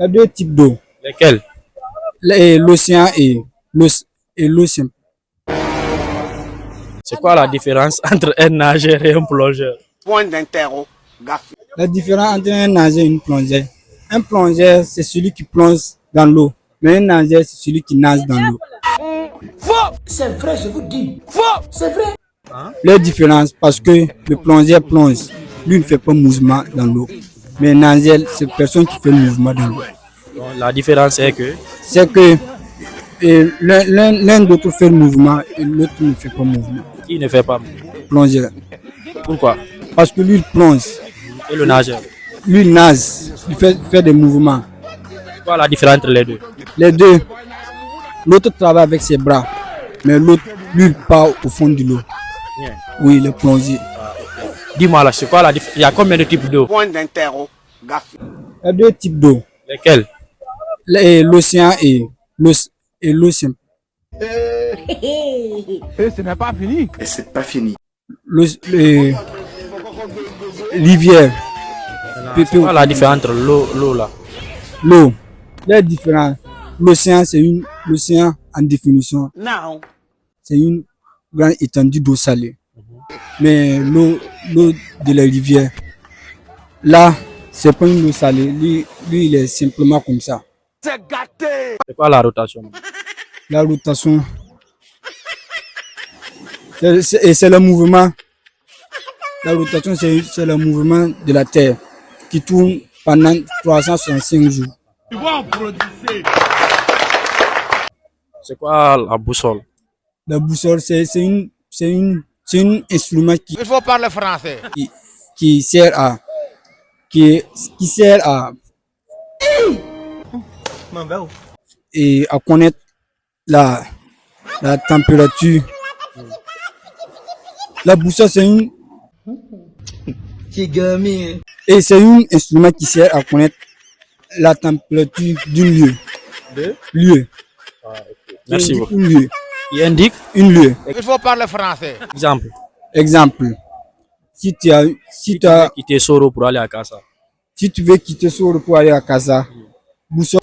y a deux types d'eau. Lesquels? L'océan et l'eau simple. C'est quoi la différence entre un nageur et un plongeur? Point d'interrogation. La différence entre un nageur et une plongée. Un plongeur, c'est celui qui plonge dans l'eau. Mais un nageur, c'est celui qui nage dans l'eau. Faux! C'est vrai, je vous dis. Faux! C'est vrai. La différence, parce que le plongeur plonge, lui ne fait pas mouvement dans l'eau. Mais un nageur, c'est personne qui fait mouvement dans l'eau. Donc, la différence est que C'est que l'un d'autre fait le mouvement et l'autre ne fait pas mouvement. qui ne fait pas. Plongeur. Pourquoi? Parce que lui, il plonge. Et le nageur? Lui, il nage. Il fait des mouvements. C'est quoi la différence entre les deux? Les deux, l'autre travaille avec ses bras, mais l'autre, lui, il part au fond de l'eau. Bien. Oui, il est plongé. Dis-moi là, c'est quoi la différence? Il y a combien de types d'eau? Point d'interrogation. Il y a deux types d'eau. Lesquels? L'océan et l'eau simple. Et ce n'est pas fini. Et c'est pas fini. Rivière. C'est quoi la différence entre l'eau là? L'eau. La différence. L'océan, l'océan en définition. Now. C'est une grande étendue d'eau salée. Mais l'eau de la rivière, là, c'est pas une eau salée. Lui, il est simplement comme ça. C'est gâté. C'est quoi la rotation? La rotation, c'est le mouvement. La rotation, c'est le mouvement de la Terre qui tourne pendant 365 jours. C'est quoi la boussole? La boussole, c'est un instrument Il faut parler français. qui sert à connaître la température. La boussole, c'est un instrument qui sert à connaître la température d'un lieu. Lieu. Merci beaucoup. Un lieu. Il indique Un lieu. Il faut parler français. exemple. Exemple. Si tu as Quitter Soro pour aller à Casa. Si tu veux quitter Soro pour aller à Casa, boussole.